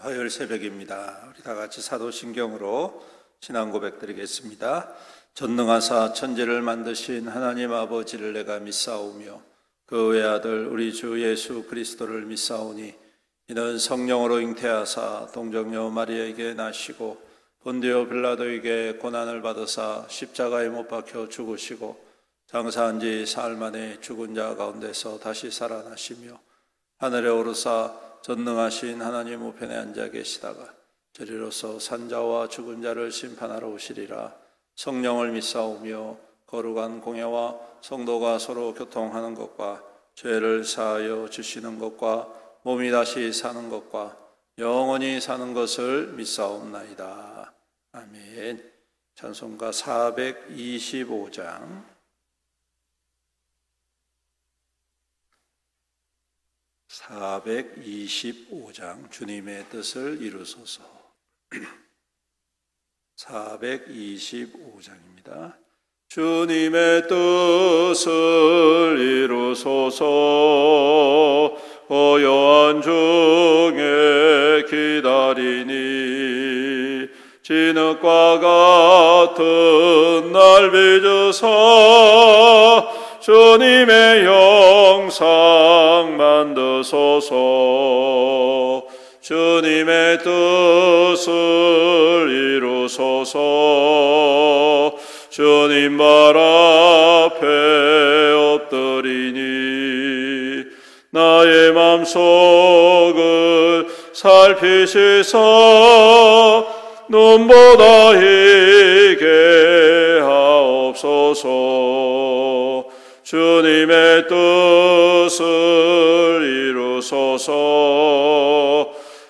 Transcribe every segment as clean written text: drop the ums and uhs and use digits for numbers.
화요일 새벽입니다. 우리 다 같이 사도신경으로 신앙 고백 드리겠습니다. 전능하사 천지를 만드신 하나님 아버지를 내가 믿사오며 그 외아들 우리 주 예수 그리스도를 믿사오니 이는 성령으로 잉태하사 동정녀 마리아에게 나시고 본디오 빌라도에게 고난을 받으사 십자가에 못 박혀 죽으시고 장사한 지 사흘 만에 죽은 자 가운데서 다시 살아나시며 하늘에 오르사 전능하신 하나님 우편에 앉아 계시다가 저리로서 산자와 죽은 자를 심판하러 오시리라. 성령을 믿사오며 거룩한 공예와 성도가 서로 교통하는 것과 죄를 사하여 주시는 것과 몸이 다시 사는 것과 영원히 사는 것을 믿사옵나이다. 아멘. 찬송가 425장 425장 주님의 뜻을 이루소서. 425장입니다. 주님의 뜻을 이루소서. 고요한 중에 기다리니 진흙과 같은 날 빚으사 주님의 영상 만드소서. 주님의 뜻을 이루소서. 주님 발 앞에 엎드리니 나의 맘속을 살피시사 눈보다 희게 하옵소서. 주님의 뜻을 이루소서.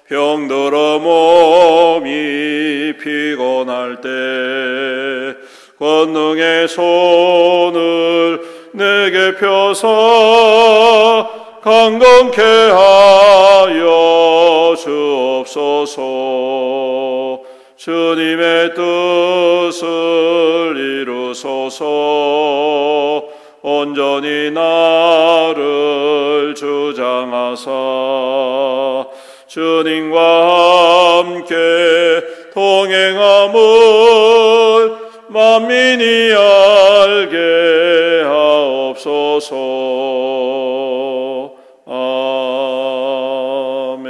병들어 몸이 피곤할 때 권능의 손을 내게 펴서 강건케 하여 주옵소서. 주님의 뜻을 이루소서. 온전히 나를 주장하사 주님과 함께 동행함을 만민이 알게 하옵소서. 아멘.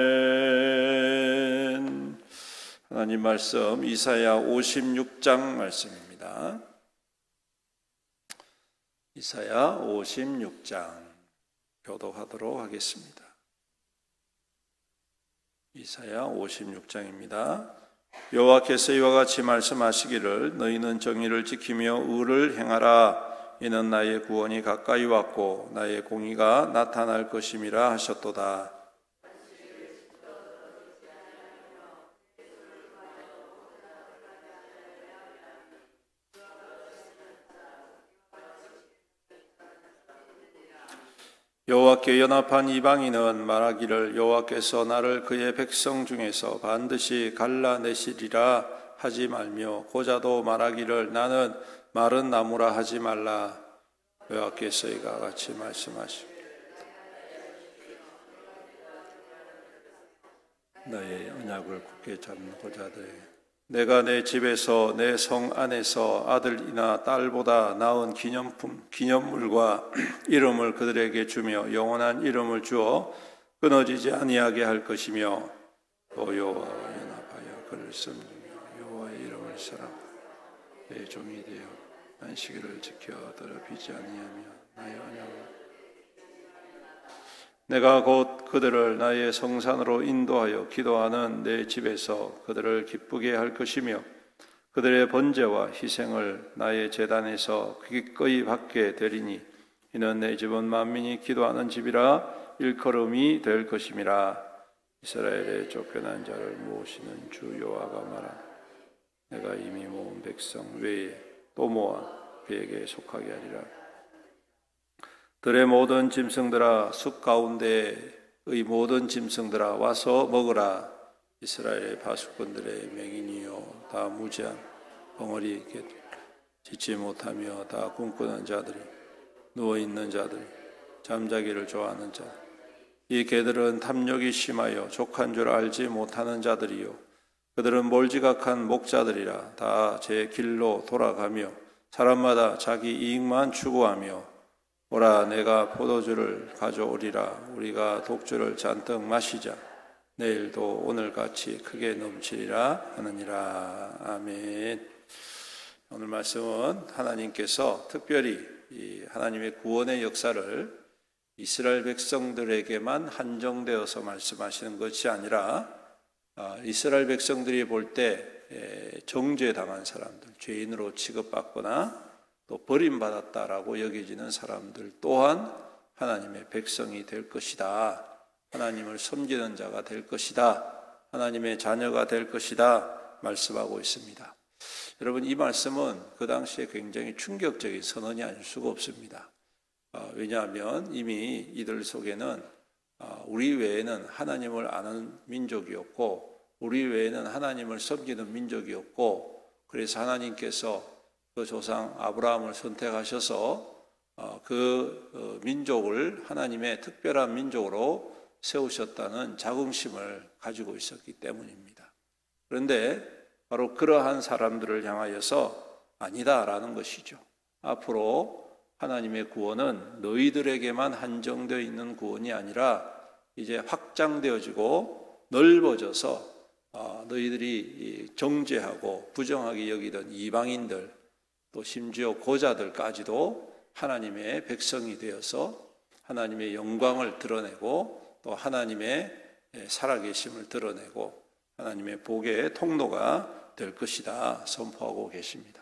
하나님 말씀 이사야 56장 말씀입니다. 이사야 56장 교독하도록 하겠습니다. 이사야 56장입니다. 여호와께서 이와 같이 말씀하시기를 너희는 정의를 지키며 의를 행하라. 이는 나의 구원이 가까이 왔고 나의 공의가 나타날 것임이라 하셨도다. 여호와께 연합한 이방인은 말하기를 여호와께서 나를 그의 백성 중에서 반드시 갈라내시리라 하지 말며 고자도 말하기를 나는 마른 나무라 하지 말라. 여호와께서 이와 같이 말씀하시고 너의 언약을 굳게 잡는 고자들 내가 내 집에서 내 성 안에서 아들이나 딸보다 나은 기념물과 이름을 그들에게 주며 영원한 이름을 주어 끊어지지 아니하게 할 것이며 또 여호와와 연합하여 그를 섬기며 여호와의 이름을 사랑 내 종이 되어 안식일을 지켜 더럽히지 아니하며 나의 언약을 내가 곧 그들을 나의 성산으로 인도하여 기도하는 내 집에서 그들을 기쁘게 할 것이며 그들의 번제와 희생을 나의 제단에서 기꺼이 받게 되리니 이는 내 집은 만민이 기도하는 집이라 일컬음이 될 것임이라. 이스라엘의 쫓겨난 자를 모으시는 주 여호와가 말하노라. 내가 이미 모은 백성 외에 또 모아 그에게 속하게 하리라. 들의 모든 짐승들아 숲 가운데의 모든 짐승들아 와서 먹으라. 이스라엘의 파수꾼들의 맹인이요 다 무지한 벙어리 짓지 못하며 다 꿈꾸는 자들이 누워있는 자들이 잠자기를 좋아하는 자 이 개들은 탐욕이 심하여 족한 줄 알지 못하는 자들이요 그들은 몰지각한 목자들이라 다 제 길로 돌아가며 사람마다 자기 이익만 추구하며 오라 내가 포도주를 가져오리라 우리가 독주를 잔뜩 마시자 내일도 오늘같이 크게 넘치리라 하느니라. 아멘. 오늘 말씀은 하나님께서 특별히 이 하나님의 구원의 역사를 이스라엘 백성들에게만 한정되어서 말씀하시는 것이 아니라 이스라엘 백성들이 볼 때 정죄당한 사람들, 죄인으로 취급받거나 또 버림받았다라고 여겨지는 사람들 또한 하나님의 백성이 될 것이다. 하나님을 섬기는 자가 될 것이다. 하나님의 자녀가 될 것이다. 말씀하고 있습니다. 여러분, 이 말씀은 그 당시에 굉장히 충격적인 선언이 아닐 수가 없습니다. 왜냐하면 이미 이들 속에는 우리 외에는 하나님을 아는 민족이었고 우리 외에는 하나님을 섬기는 민족이었고 그래서 하나님께서 그 조상 아브라함을 선택하셔서 그 민족을 하나님의 특별한 민족으로 세우셨다는 자긍심을 가지고 있었기 때문입니다. 그런데 바로 그러한 사람들을 향하여서 아니다라는 것이죠. 앞으로 하나님의 구원은 너희들에게만 한정되어 있는 구원이 아니라 이제 확장되어지고 넓어져서 너희들이 정죄하고 부정하게 여기던 이방인들 또 심지어 고자들까지도 하나님의 백성이 되어서 하나님의 영광을 드러내고 또 하나님의 살아계심을 드러내고 하나님의 복의 통로가 될 것이다 선포하고 계십니다.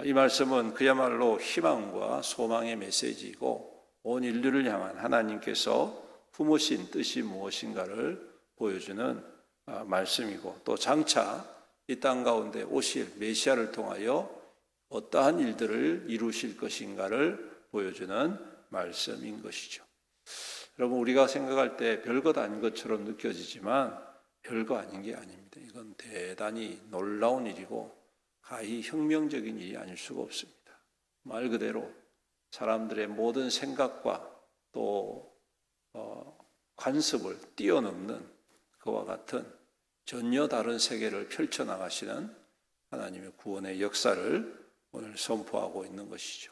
이 말씀은 그야말로 희망과 소망의 메시지이고 온 인류를 향한 하나님께서 품으신 뜻이 무엇인가를 보여주는 말씀이고 또 장차 이 땅 가운데 오실 메시아를 통하여 어떠한 일들을 이루실 것인가를 보여주는 말씀인 것이죠. 여러분, 우리가 생각할 때 별것 아닌 것처럼 느껴지지만 별거 아닌 게 아닙니다. 이건 대단히 놀라운 일이고 가히 혁명적인 일이 아닐 수가 없습니다. 말 그대로 사람들의 모든 생각과 또 관습을 뛰어넘는 그와 같은 전혀 다른 세계를 펼쳐나가시는 하나님의 구원의 역사를 오늘 선포하고 있는 것이죠.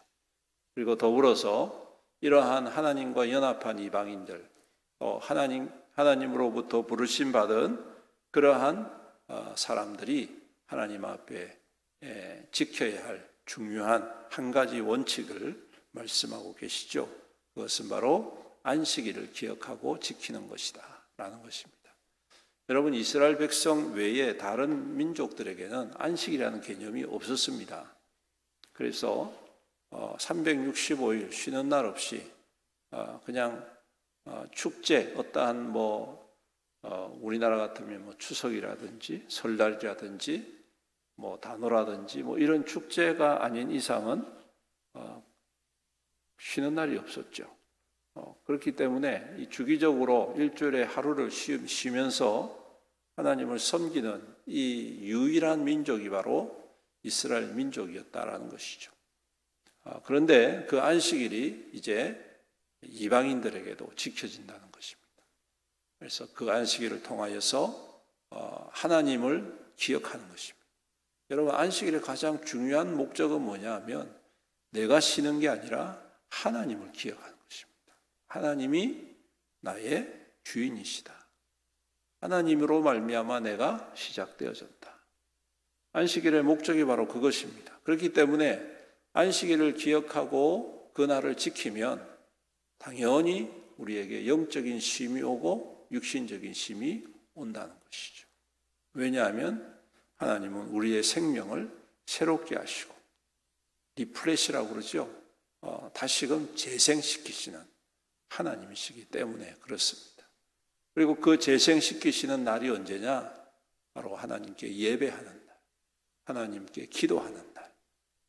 그리고 더불어서 이러한 하나님과 연합한 이방인들, 하나님으로부터 부르심 받은 그러한 사람들이 하나님 앞에 지켜야 할 중요한 한 가지 원칙을 말씀하고 계시죠. 그것은 바로 안식일을 기억하고 지키는 것이다 라는 것입니다. 여러분, 이스라엘 백성 외에 다른 민족들에게는 안식이라는 개념이 없었습니다. 그래서 365일 쉬는 날 없이 그냥 축제, 어떠한 우리나라 같으면 추석이라든지 설날이라든지 단오라든지 이런 축제가 아닌 이상은 쉬는 날이 없었죠. 그렇기 때문에 이 주기적으로 일주일에 하루를 쉬면서 하나님을 섬기는 이 유일한 민족이 바로 이스라엘 민족이었다라는 것이죠. 그런데 그 안식일이 이제 이방인들에게도 지켜진다는 것입니다. 그래서 그 안식일을 통하여서 하나님을 기억하는 것입니다. 여러분, 안식일의 가장 중요한 목적은 뭐냐 하면 내가 쉬는 게 아니라 하나님을 기억하는 것입니다. 하나님이 나의 주인이시다. 하나님으로 말미암아 내가 시작되어졌다. 안식일의 목적이 바로 그것입니다. 그렇기 때문에 안식일을 기억하고 그날을 지키면 당연히 우리에게 영적인 쉼이 오고 육신적인 쉼이 온다는 것이죠. 왜냐하면 하나님은 우리의 생명을 새롭게 하시고 리프레시라고 그러죠. 다시금 재생시키시는 하나님이시기 때문에 그렇습니다. 그리고 그 재생시키시는 날이 언제냐? 바로 하나님께 예배하는 날, 하나님께 기도하는 날,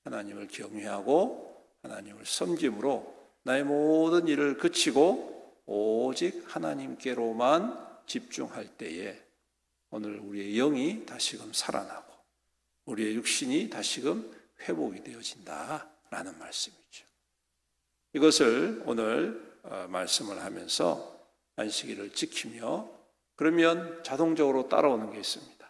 하나님을 경외하고 하나님을 섬김으로 나의 모든 일을 그치고 오직 하나님께로만 집중할 때에 오늘 우리의 영이 다시금 살아나고 우리의 육신이 다시금 회복이 되어진다라는 말씀이죠. 이것을 오늘 말씀을 하면서 안식일을 지키며, 그러면 자동적으로 따라오는 게 있습니다.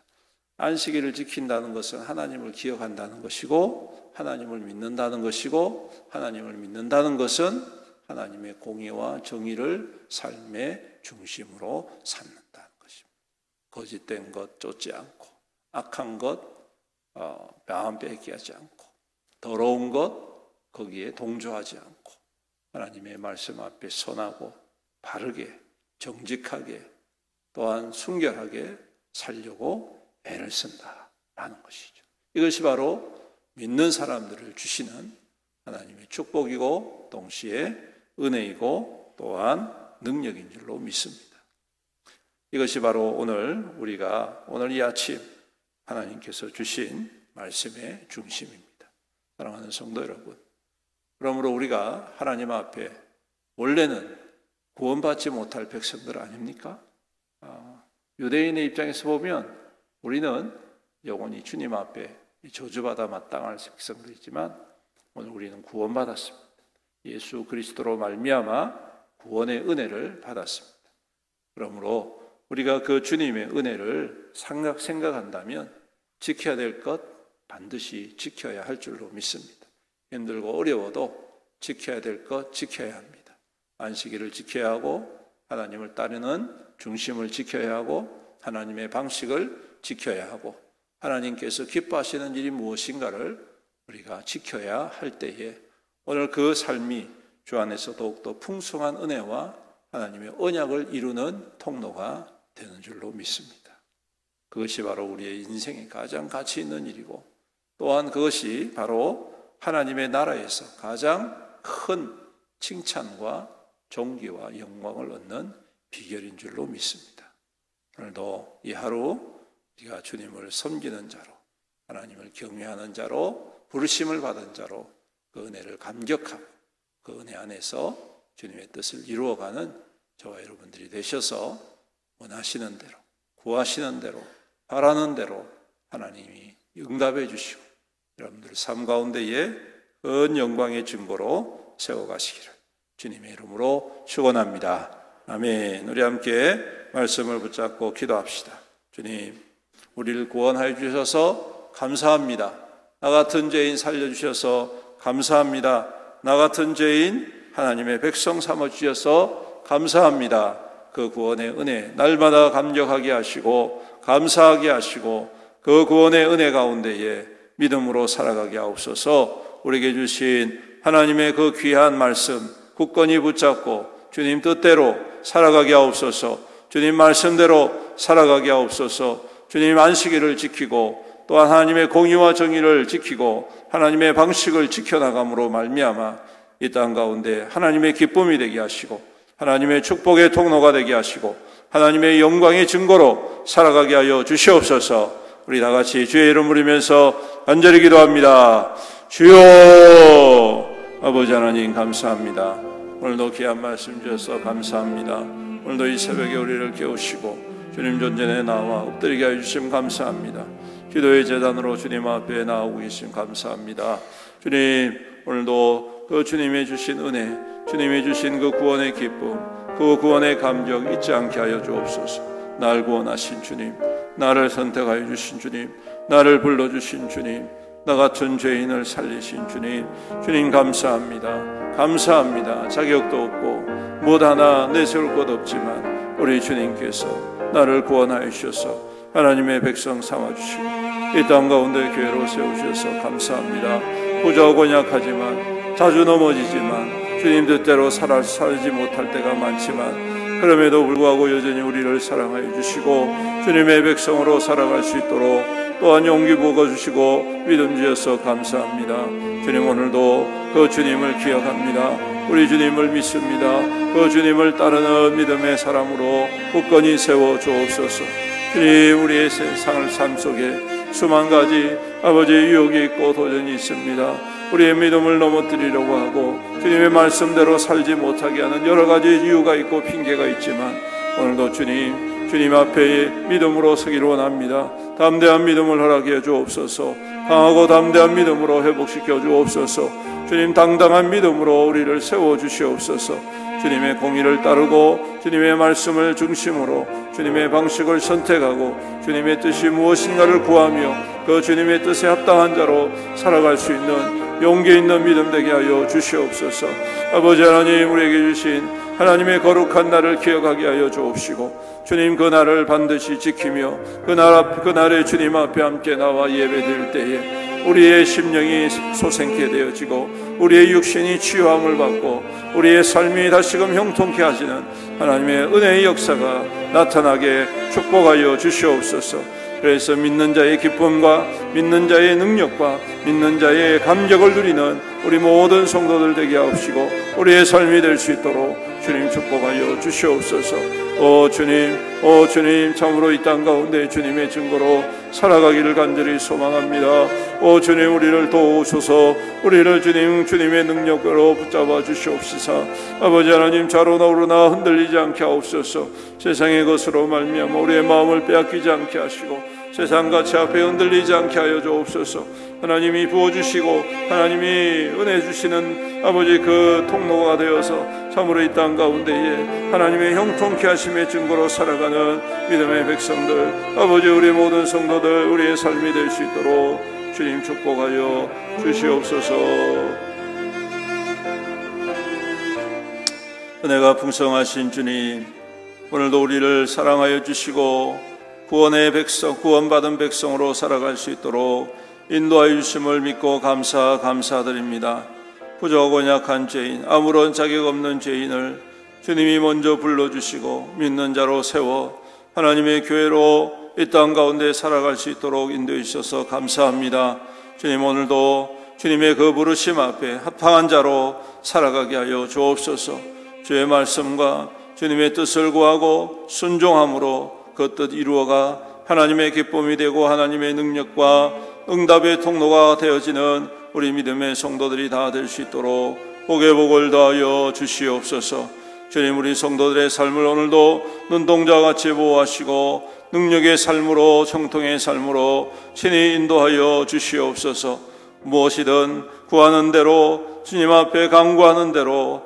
안식일을 지킨다는 것은 하나님을 기억한다는 것이고, 하나님을 믿는다는 것이고, 하나님을 믿는다는 것은 하나님의 공의와 정의를 삶의 중심으로 삼는다는 것입니다. 거짓된 것 쫓지 않고, 악한 것 마음 빼기 하지 않고, 더러운 것 거기에 동조하지 않고, 하나님의 말씀 앞에 선하고 바르게 정직하게 또한 순결하게 살려고 애를 쓴다라는 것이죠. 이것이 바로 믿는 사람들을 주시는 하나님의 축복이고 동시에 은혜이고 또한 능력인 줄로 믿습니다. 이것이 바로 오늘 이 아침 하나님께서 주신 말씀의 중심입니다. 사랑하는 성도 여러분, 그러므로 우리가 하나님 앞에 원래는 구원받지 못할 백성들 아닙니까? 유대인의 입장에서 보면 우리는 영원히 주님 앞에 저주받아 마땅할 백성들이지만 오늘 우리는 구원받았습니다. 예수 그리스도로 말미암아 구원의 은혜를 받았습니다. 그러므로 우리가 그 주님의 은혜를 생각한다면 지켜야 될 것 반드시 지켜야 할 줄로 믿습니다. 힘들고 어려워도 지켜야 될 것 지켜야 합니다. 안식일을 지켜야 하고, 하나님을 따르는 중심을 지켜야 하고, 하나님의 방식을 지켜야 하고, 하나님께서 기뻐하시는 일이 무엇인가를 우리가 지켜야 할 때에 오늘 그 삶이 주 안에서 더욱더 풍성한 은혜와 하나님의 언약을 이루는 통로가 되는 줄로 믿습니다. 그것이 바로 우리의 인생에 가장 가치 있는 일이고, 또한 그것이 바로 하나님의 나라에서 가장 큰 칭찬과 존귀와 영광을 얻는 비결인 줄로 믿습니다. 오늘도 이 하루 우리가 주님을 섬기는 자로, 하나님을 경외하는 자로, 부르심을 받은 자로 그 은혜를 감격하고 그 은혜 안에서 주님의 뜻을 이루어가는 저와 여러분들이 되셔서 원하시는 대로, 구하시는 대로, 바라는 대로 하나님이 응답해 주시고 여러분들 삶 가운데에 큰 영광의 증거로 세워가시기를 주님의 이름으로 축원합니다. 아멘. 우리 함께 말씀을 붙잡고 기도합시다. 주님, 우리를 구원하여 주셔서 감사합니다. 나 같은 죄인 살려주셔서 감사합니다. 나 같은 죄인 하나님의 백성 삼아주셔서 감사합니다. 그 구원의 은혜 날마다 감격하게 하시고 감사하게 하시고 그 구원의 은혜 가운데에 믿음으로 살아가게 하옵소서. 우리에게 주신 하나님의 그 귀한 말씀 굳건히 붙잡고 주님 뜻대로 살아가게 하옵소서. 주님 말씀대로 살아가게 하옵소서. 주님 안식일을 지키고 또한 하나님의 공의와 정의를 지키고 하나님의 방식을 지켜나감으로 말미암아 이 땅 가운데 하나님의 기쁨이 되게 하시고 하나님의 축복의 통로가 되게 하시고 하나님의 영광의 증거로 살아가게 하여 주시옵소서. 우리 다 같이 주의 이름 부르면서 간절히 기도합니다. 주여, 아버지 하나님 감사합니다. 오늘도 귀한 말씀 주셔서 감사합니다. 오늘도 이 새벽에 우리를 깨우시고 주님 존전에 나와 엎드리게 하여 주심 감사합니다. 기도의 제단으로 주님 앞에 나오고 계심 감사합니다. 주님, 오늘도 그 주님의 주신 은혜, 주님이 주신 그 구원의 기쁨, 그 구원의 감격 잊지 않게 하여 주옵소서. 날 구원하신 주님, 나를 선택하여 주신 주님, 나를 불러주신 주님, 나 같은 죄인을 살리신 주님, 주님 감사합니다. 감사합니다. 자격도 없고 무엇 하나 내세울 것 없지만 우리 주님께서 나를 구원하여 주셔서 하나님의 백성 삼아주시고 이 땅 가운데 교회로 세우셔서 감사합니다. 부족하고 약하지만 자주 넘어지지만 주님 뜻대로 살지 못할 때가 많지만 그럼에도 불구하고 여전히 우리를 사랑하여 주시고 주님의 백성으로 살아갈 수 있도록 또한 용기 부어주시고 믿음 주셔서 감사합니다. 주님, 오늘도 그 주님을 기억합니다. 우리 주님을 믿습니다. 그 주님을 따르는 믿음의 사람으로 굳건히 세워 주옵소서. 주님, 우리의 세상을 삶 속에 수만 가지 아버지 유혹이 있고 도전이 있습니다. 우리의 믿음을 넘어뜨리려고 하고 주님의 말씀대로 살지 못하게 하는 여러 가지 이유가 있고 핑계가 있지만 오늘도 주님 앞에 믿음으로 서기를 원합니다. 담대한 믿음을 허락해 주옵소서. 강하고 담대한 믿음으로 회복시켜 주옵소서. 주님 당당한 믿음으로 우리를 세워주시옵소서. 주님의 공의를 따르고 주님의 말씀을 중심으로 주님의 방식을 선택하고 주님의 뜻이 무엇인가를 구하며 그 주님의 뜻에 합당한 자로 살아갈 수 있는 용기 있는 믿음 되게 하여 주시옵소서. 아버지 하나님, 우리에게 주신 하나님의 거룩한 날을 기억하게 하여 주옵시고 주님 그 날을 반드시 지키며 그 날에 주님 앞에 함께 나와 예배드릴 때에 우리의 심령이 소생케 되어지고 우리의 육신이 치유함을 받고 우리의 삶이 다시금 형통케 하시는 하나님의 은혜의 역사가 나타나게 축복하여 주시옵소서. 그래서 믿는 자의 기쁨과 믿는 자의 능력과 믿는 자의 감격을 누리는 우리 모든 성도들 되게 하옵시고 우리의 삶이 될 수 있도록 주님 축복하여 주시옵소서. 오 주님, 참으로 이 땅 가운데 주님의 증거로 살아가기를 간절히 소망합니다. 오 주님, 우리를 도우소서. 우리를 주님의 능력으로 붙잡아 주시옵시사. 아버지 하나님, 좌로나 우로나 흔들리지 않게 하옵소서. 세상의 것으로 말미암아 우리의 마음을 빼앗기지 않게 하시고 세상같이 앞에 흔들리지 않게 하여 주옵소서. 하나님이 부어주시고 하나님이 은혜 주시는 아버지 그 통로가 되어서 참으로 이 땅 가운데에 하나님의 형통케 하심의 증거로 살아가는 믿음의 백성들, 아버지 우리 모든 성도들 우리의 삶이 될 수 있도록 주님 축복하여 주시옵소서. 은혜가 풍성하신 주님, 오늘도 우리를 사랑하여 주시고 구원받은 백성으로 살아갈 수 있도록 인도하여 주심을 믿고 감사드립니다. 부족하고 약한 죄인, 아무런 자격 없는 죄인을 주님이 먼저 불러주시고 믿는 자로 세워 하나님의 교회로 이 땅 가운데 살아갈 수 있도록 인도해 주셔서 감사합니다. 주님, 오늘도 주님의 그 부르심 앞에 합당한 자로 살아가게 하여 주옵소서. 주의 말씀과 주님의 뜻을 구하고 순종함으로 그 뜻 이루어가 하나님의 기쁨이 되고 하나님의 능력과 응답의 통로가 되어지는 우리 믿음의 성도들이 다 될 수 있도록 복의 복을 더하여 주시옵소서. 주님, 우리 성도들의 삶을 오늘도 눈동자와 같이 보호하시고 능력의 삶으로, 정통의 삶으로 친히 인도하여 주시옵소서. 무엇이든 구하는 대로, 주님 앞에 간구하는 대로,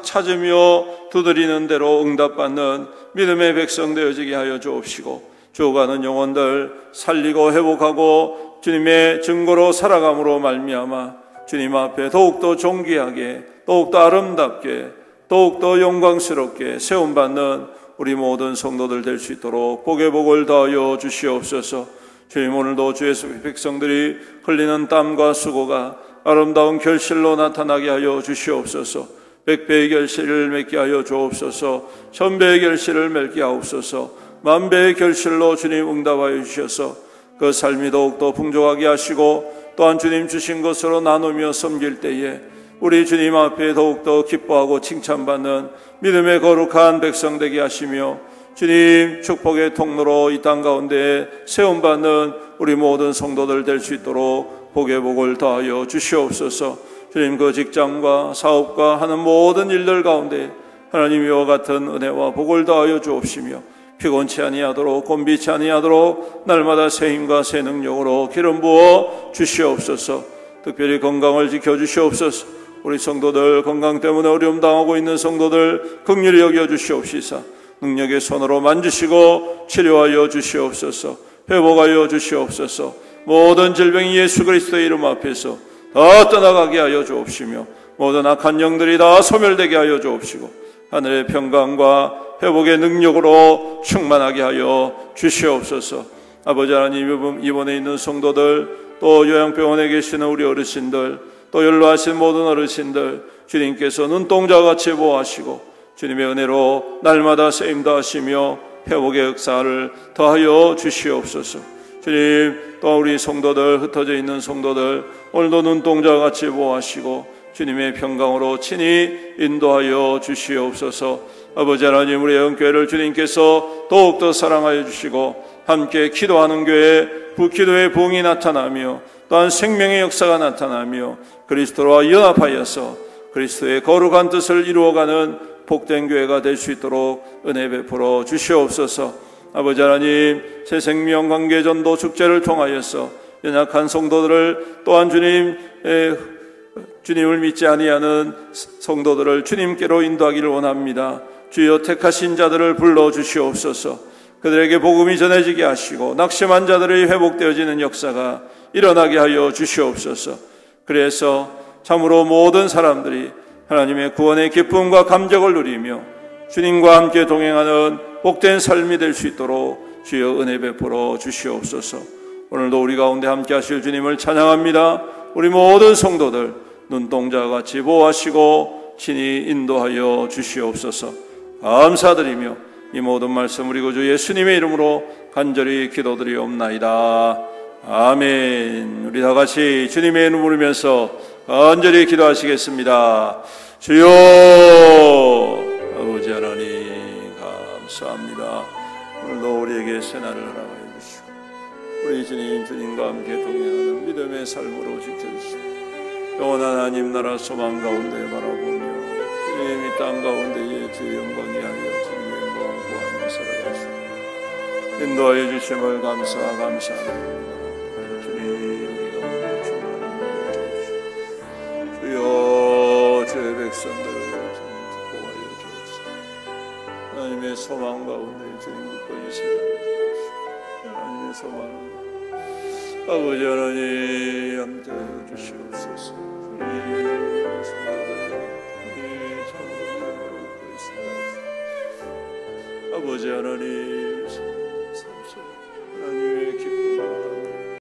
찾으며 두드리는 대로 응답받는 믿음의 백성 되어지게 하여 주옵시고 죽어가는 영혼들 살리고 회복하고 주님의 증거로 살아감으로 말미암아 주님 앞에 더욱더 존귀하게, 더욱더 아름답게, 더욱더 영광스럽게 세움받는 우리 모든 성도들 될 수 있도록 복의 복을 더하여 주시옵소서. 주님, 오늘도 주의 백성들이 흘리는 땀과 수고가 아름다운 결실로 나타나게 하여 주시옵소서. 100배의 결실을 맺게 하여 주옵소서. 1000배의 결실을 맺게 하옵소서. 10,000배의 결실로 주님 응답하여 주셔서 그 삶이 더욱더 풍족하게 하시고 또한 주님 주신 것으로 나누며 섬길 때에 우리 주님 앞에 더욱더 기뻐하고 칭찬받는 믿음의 거룩한 백성 되게 하시며 주님 축복의 통로로 이 땅 가운데 세움받는 우리 모든 성도들 될 수 있도록 복의 복을 더하여 주시옵소서. 주님, 그 직장과 사업과 하는 모든 일들 가운데 하나님 이와 같은 은혜와 복을 더하여 주옵시며 피곤치 아니하도록 곤비치 아니하도록 날마다 새 힘과 새 능력으로 기름 부어 주시옵소서. 특별히 건강을 지켜주시옵소서. 우리 성도들 건강 때문에 어려움 당하고 있는 성도들 긍휼히 여겨 주시옵시사. 능력의 손으로 만지시고 치료하여 주시옵소서. 회복하여 주시옵소서. 모든 질병이 예수 그리스도의 이름 앞에서 다 떠나가게 하여 주옵시며 모든 악한 영들이 다 소멸되게 하여 주옵시고 하늘의 평강과 회복의 능력으로 충만하게 하여 주시옵소서. 아버지 하나님, 입원해 있는 성도들, 또 요양병원에 계시는 우리 어르신들, 또 연로하신 모든 어르신들 주님께서 눈동자같이 보호하시고 주님의 은혜로 날마다 쓰임 더하시며 회복의 역사를 더하여 주시옵소서. 주님, 또 우리 성도들, 흩어져 있는 성도들 오늘도 눈동자와 같이 보호하시고 주님의 평강으로 친히 인도하여 주시옵소서. 아버지 하나님, 우리 영교회를 주님께서 더욱더 사랑하여 주시고 함께 기도하는 교회, 기도의 부흥이 나타나며 또한 생명의 역사가 나타나며 그리스도와 연합하여서 그리스도의 거룩한 뜻을 이루어가는 복된 교회가 될 수 있도록 은혜 베풀어 주시옵소서. 아버지 하나님, 새 생명 관계 전도 축제를 통하여서 연약한 성도들을 또한 주님 주님을 믿지 아니하는 성도들을 주님께로 인도하기를 원합니다. 주여 택하신 자들을 불러주시옵소서. 그들에게 복음이 전해지게 하시고 낙심한 자들이 회복되어지는 역사가 일어나게 하여 주시옵소서. 그래서 참으로 모든 사람들이 하나님의 구원의 기쁨과 감격을 누리며 주님과 함께 동행하는 복된 삶이 될 수 있도록 주여 은혜 베풀어 주시옵소서. 오늘도 우리 가운데 함께 하실 주님을 찬양합니다. 우리 모든 성도들 눈동자와 같이 보호하시고 친히 인도하여 주시옵소서. 감사드리며 이 모든 말씀 우리 구주 예수님의 이름으로 간절히 기도드리옵나이다. 아멘. 우리 다 같이 주님의 이름 부르면서 간절히 기도하시겠습니다. 주여, 아버지 하나님 감사합니다. 오늘도 우리에게 새날을 허락하여 주시고 우리 주님과 함께 동행하는 믿음의 삶으로 지켜주시고 영원한 하나님 나라 소망 가운데 바라보며 주님 이 땅 가운데에 주의 영광이 하여 주님의 영광을 구하며 살아가시고 인도하여 주심을 감사합니다. 주님 우리 가운데 충만히 주시고 주여 주의 백성들을 보호하여 주옵소서. 하나님의 소망 가운데 주님 굳건히 세워주시고 하나님의 소망 아버지 하나님 함께하여 주시옵소서. 주님 참으로 믿음으로 웃고 있습니다. 아버지 하나님